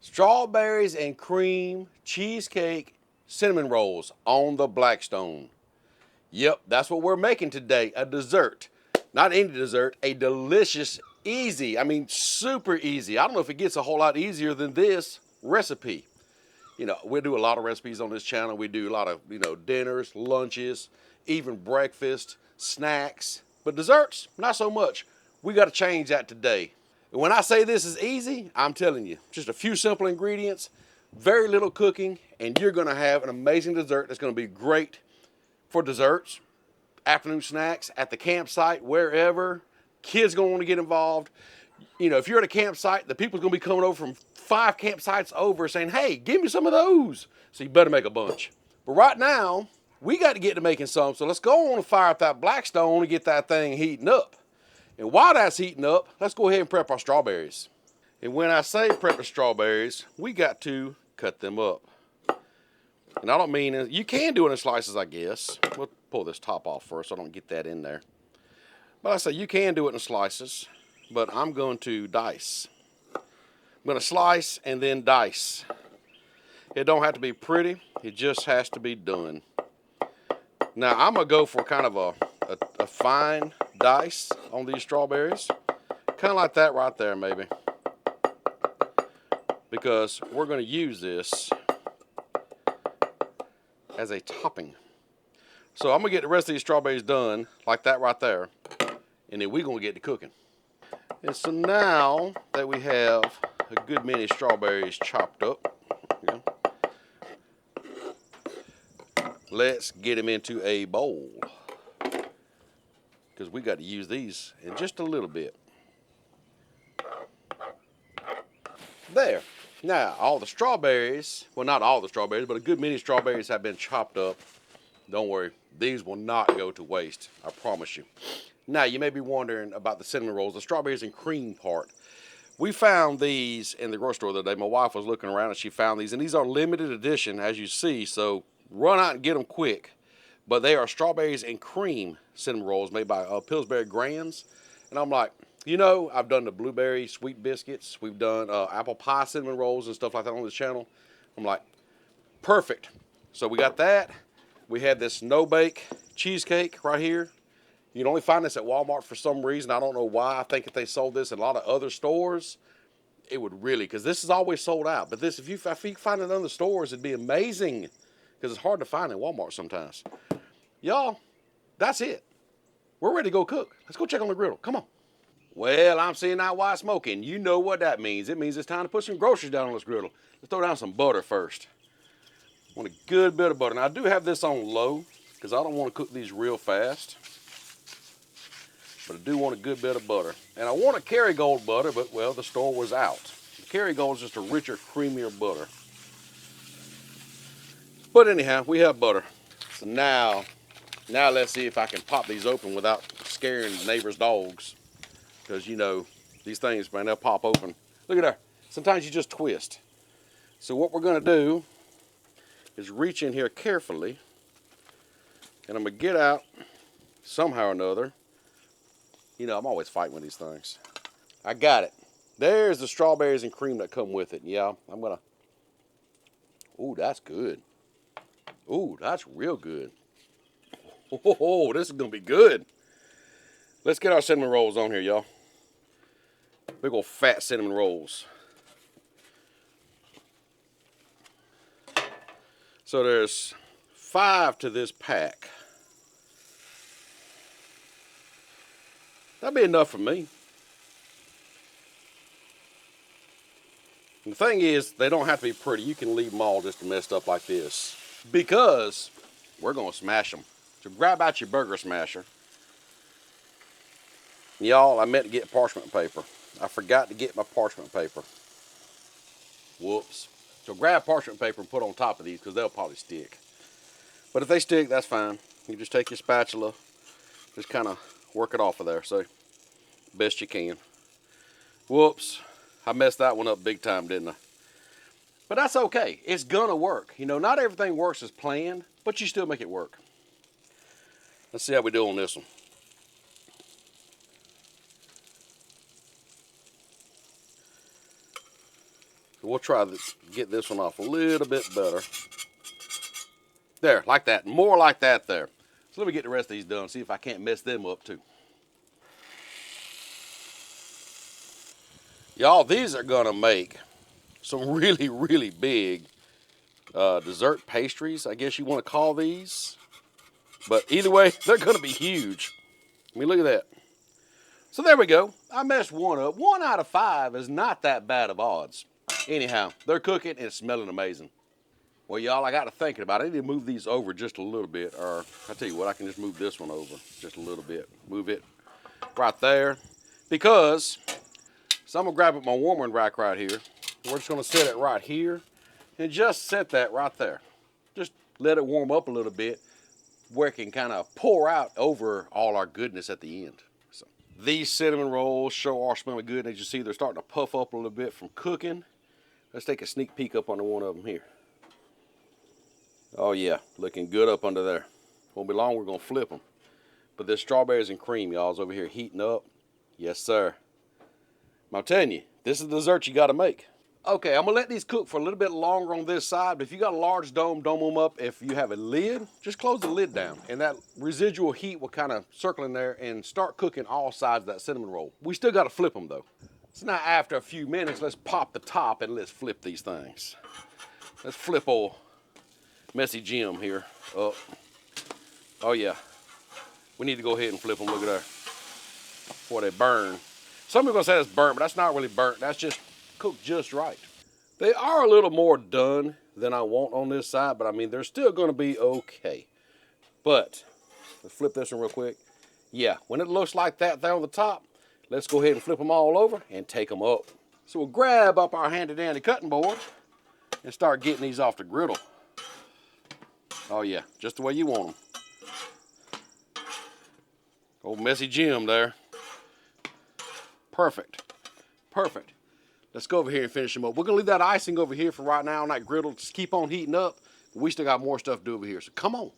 Strawberries and cream cheesecake cinnamon rolls on the Blackstone. Yep, that's what we're making today, a dessert. Not any dessert, a delicious, easy, super easy. I don't know if it gets a whole lot easier than this recipe. We do a lot of recipes on this channel. We do a lot of, dinners, lunches, even breakfast, snacks. But desserts, not so much. We got to change that today. And when I say this is easy, I'm telling you, just a few simple ingredients, very little cooking, and you're going to have an amazing dessert that's going to be great for desserts, afternoon snacks, at the campsite, wherever. Kids going to want to get involved. If you're at a campsite, the people's going to be coming over from 5 campsites over saying, hey, give me some of those. So you better make a bunch. But right now, we got to get to making some, so let's go on and fire up that Blackstone and get that thing heating up. And while that's heating up, let's go ahead and prep our strawberries. And when I say prep the strawberries, we got to cut them up. And I don't mean, you can do it in slices, I guess. We'll pull this top off first so I don't get that in there. But I say you can do it in slices, but I'm going to dice. I'm going to slice and then dice. It don't have to be pretty, it just has to be done. Now I'm going to go for kind of a fine dice on these strawberries. Kind of like that right there maybe. Because we're going to use this as a topping. So I'm going to get the rest of these strawberries done like that right there. And then we're going to get to cooking. And so now that we have a good many strawberries chopped up, let's get them into a bowl. Because we got to use these in just a little bit. There. Now, all the strawberries, well, not all the strawberries, but a good many strawberries have been chopped up. Don't worry, these will not go to waste, I promise you. Now, you may be wondering about the cinnamon rolls, the strawberries and cream part. We found these in the grocery store the other day. My wife was looking around and she found these, and these are limited edition, as you see, so run out and get them quick. But they are strawberries and cream cinnamon rolls made by Pillsbury Grands. And I'm like, I've done the blueberry sweet biscuits. We've done apple pie cinnamon rolls and stuff like that on this channel. I'm like, perfect. So we got that. We had this no-bake cheesecake right here. You'd only find this at Walmart for some reason. I don't know why. I think if they sold this in a lot of other stores, it would really, because this is always sold out. But this, if you find it in other stores, it'd be amazing, because it's hard to find in Walmart sometimes. Y'all, that's it. We're ready to go cook. Let's go check on the griddle. Come on. Well, I'm seeing that white smoke, and you know what that means. It means it's time to put some groceries down on this griddle. Let's throw down some butter first. I want a good bit of butter. Now, I do have this on low, because I don't want to cook these real fast. But I do want a good bit of butter. And I want a Kerrygold butter, but, well, the store was out. The Kerrygold is just a richer, creamier butter. But anyhow, we have butter. So now let's see if I can pop these open without scaring the neighbor's dogs. Because, these things, man, they'll pop open. Look at there. Sometimes you just twist. So what we're going to do is reach in here carefully. And I'm going to get out somehow or another. I'm always fighting with these things. I got it. There's the strawberries and cream that come with it. Yeah, I'm going to... Ooh, that's good. Ooh, that's real good. Oh, this is going to be good. Let's get our cinnamon rolls on here, y'all. Big old fat cinnamon rolls. So there's 5 to this pack. That'd be enough for me. And the thing is, they don't have to be pretty. You can leave them all just messed up like this. Because we're going to smash them. So grab out your burger smasher. Y'all, I meant to get parchment paper. I forgot to get my parchment paper. Whoops. So grab parchment paper and put on top of these because they'll probably stick. But if they stick, that's fine. You just take your spatula, just kind of work it off of there, so best you can. Whoops. I messed that one up big time, didn't I? But that's okay. It's gonna work. Not everything works as planned, but you still make it work. Let's see how we do on this one. We'll try to get this one off a little bit better. There, like that. More like that there. So let me get the rest of these done, see if I can't mess them up too. Y'all, these are gonna make some really, really big dessert pastries, I guess you want to call these. But either way, they're gonna be huge. I mean, look at that. So there we go. I messed one up. 1 out of 5 is not that bad of odds. Anyhow, they're cooking and it's smelling amazing. Well, y'all, I got to thinking about it. I need to move these over just a little bit. Or I tell you what, I can just move this one over just a little bit. Move it right there. Because, so I'm going to grab up my warming rack right here. We're just going to set it right here. And just set that right there. Just let it warm up a little bit where it can kind of pour out over all our goodness at the end. So these cinnamon rolls sure are smelling good. As you see, they're starting to puff up a little bit from cooking. Let's take a sneak peek up under one of them here. Oh yeah, looking good up under there. Won't be long, we're gonna flip them. But this strawberries and cream, y'all, is over here heating up. Yes, sir. I'm telling you, this is the dessert you gotta make. Okay, I'm gonna let these cook for a little bit longer on this side, but if you got a large dome them up. If you have a lid, just close the lid down, and that residual heat will kind of circle in there and start cooking all sides of that cinnamon roll. We still gotta flip them though. So now after a few minutes, let's pop the top and let's flip these things. Let's flip old Messy Jim here up. Oh yeah, we need to go ahead and flip them. Look at there, before they burn. Some people are gonna say that's burnt, but that's not really burnt. That's just cooked just right. They are a little more done than I want on this side, but I mean they're still gonna be okay. But let's flip this one real quick. Yeah, when it looks like that there on the top, let's go ahead and flip them all over and take them up. So we'll grab up our handy dandy cutting board and start getting these off the griddle. Oh yeah, just the way you want them. Old Messy Jim there. Perfect, perfect. Let's go over here and finish them up. We're gonna leave that icing over here for right now on that griddle. Just keep on heating up. We still got more stuff to do over here, so come on.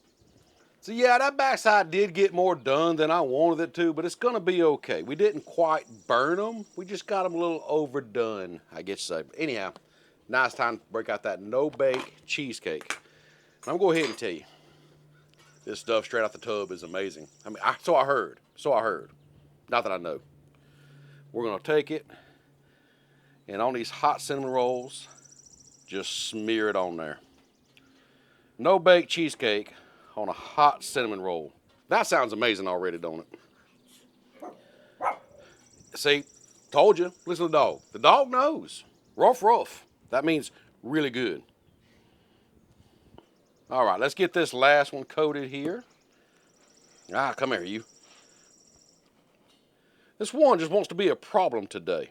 So yeah, that backside did get more done than I wanted it to, but it's gonna be okay. We didn't quite burn them. We just got them a little overdone, I guess you say. But anyhow, now it's time to break out that no-bake cheesecake. I'm gonna go ahead and tell you, this stuff straight out the tub is amazing. I mean, so I heard. Not that I know. We're gonna take it, and on these hot cinnamon rolls, just smear it on there. No-bake cheesecake on a hot cinnamon roll. That sounds amazing already, don't it? See, told you, listen to the dog. The dog knows. Ruff, ruff. That means really good. All right, let's get this last one coated here. Ah, come here, you. This one just wants to be a problem today.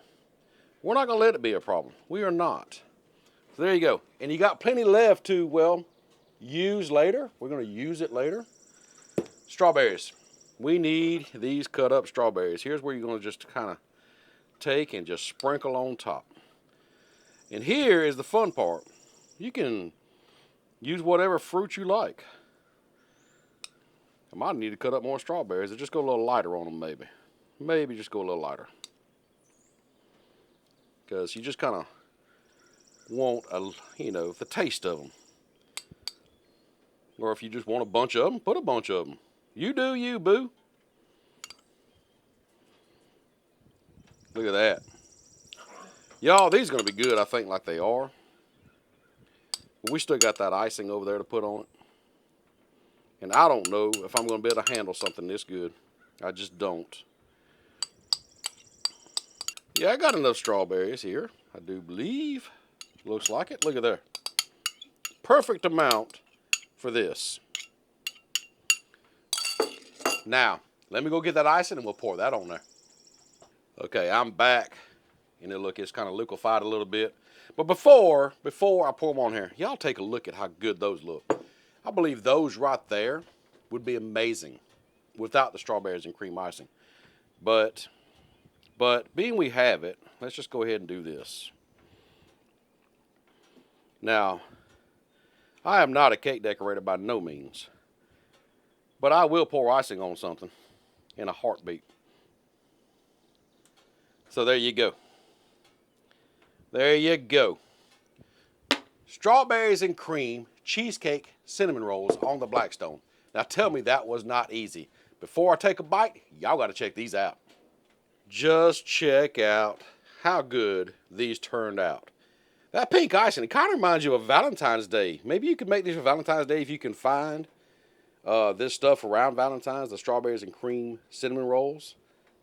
We're not gonna let it be a problem. We are not. So there you go. And you got plenty left to, well, use later. We're gonna use it later. Strawberries. We need these cut up strawberries. Here's where you're gonna just kind of take and just sprinkle on top. And here is the fun part. You can use whatever fruit you like. I might need to cut up more strawberries or just go a little lighter on them maybe. Maybe just go a little lighter. Because you just kind of want, the taste of them. Or if you just want a bunch of them, put a bunch of them. You do you, boo. Look at that. Y'all, these are going to be good, I think, like they are. But we still got that icing over there to put on it. And I don't know if I'm going to be able to handle something this good. I just don't. Yeah, I got enough strawberries here, I do believe. Looks like it. Look at there. Perfect amount for this. Now, let me go get that icing and we'll pour that on there. Okay, I'm back. And look, it's kind of liquefied a little bit. But before I pour them on here, y'all take a look at how good those look. I believe those right there would be amazing without the strawberries and cream icing. But being we have it, let's just go ahead and do this. Now, I am not a cake decorator by no means, but I will pour icing on something in a heartbeat. So there you go. There you go. Strawberries and cream cheesecake cinnamon rolls on the Blackstone. Now tell me that was not easy. Before I take a bite, y'all got to check these out. Just check out how good these turned out. That pink icing, it kind of reminds you of Valentine's Day. Maybe you could make these for Valentine's Day if you can find this stuff around Valentine's, the strawberries and cream cinnamon rolls.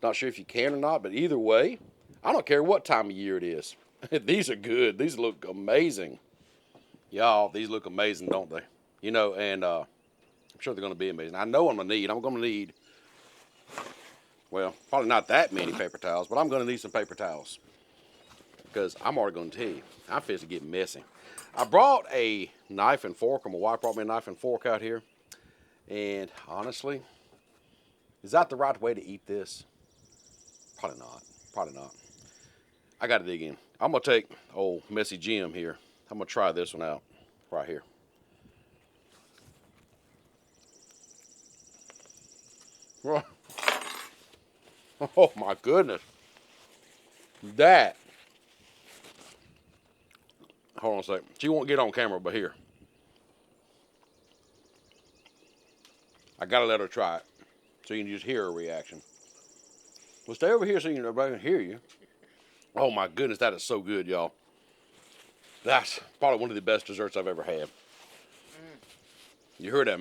Not sure if you can or not, but either way, I don't care what time of year it is. These are good. These look amazing. Y'all, these look amazing, don't they? You know, and I'm sure they're going to be amazing. I know I'm going to need, well, probably not that many paper towels, but I'm going to need some paper towels. Because I'm already going to tell you, I'm fixing to get messy. I brought a knife and fork, or my wife brought me a knife and fork out here. And honestly, is that the right way to eat this? Probably not. Probably not. I got to dig in. I'm going to take old Messy Jim here. I'm going to try this one out right here. Oh my goodness. That. Hold on a second. She won't get on camera, but here. I gotta let her try it, so you can just hear her reaction. Well, stay over here so everybody can hear you. Oh my goodness, that is so good, y'all. That's probably one of the best desserts I've ever had. You heard that?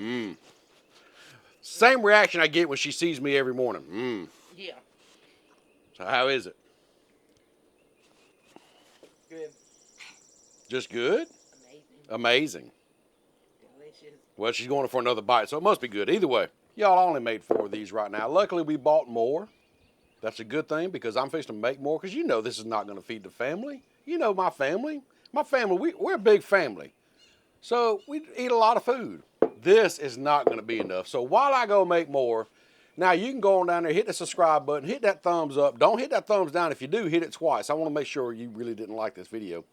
Same reaction I get when she sees me every morning. Yeah. So how is it? Good. Just good? Amazing. Delicious. Well, she's going for another bite, so it must be good. Either way, y'all, I only made 4 of these right now. Luckily, we bought more. That's a good thing because I'm fixing to make more because you know this is not going to feed the family. You know my family. My family, we're a big family. So we eat a lot of food. This is not going to be enough. So while I go make more, now you can go on down there, hit the subscribe button, hit that thumbs up. Don't hit that thumbs down. If you do, hit it twice. I want to make sure you really didn't like this video.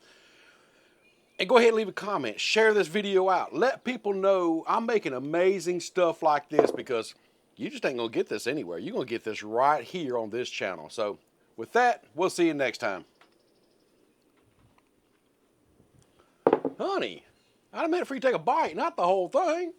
And go ahead and leave a comment. Share this video out. Let people know I'm making amazing stuff like this because you just ain't going to get this anywhere. You're going to get this right here on this channel. So with that, we'll see you next time. Honey, I meant for you to take a bite, not the whole thing.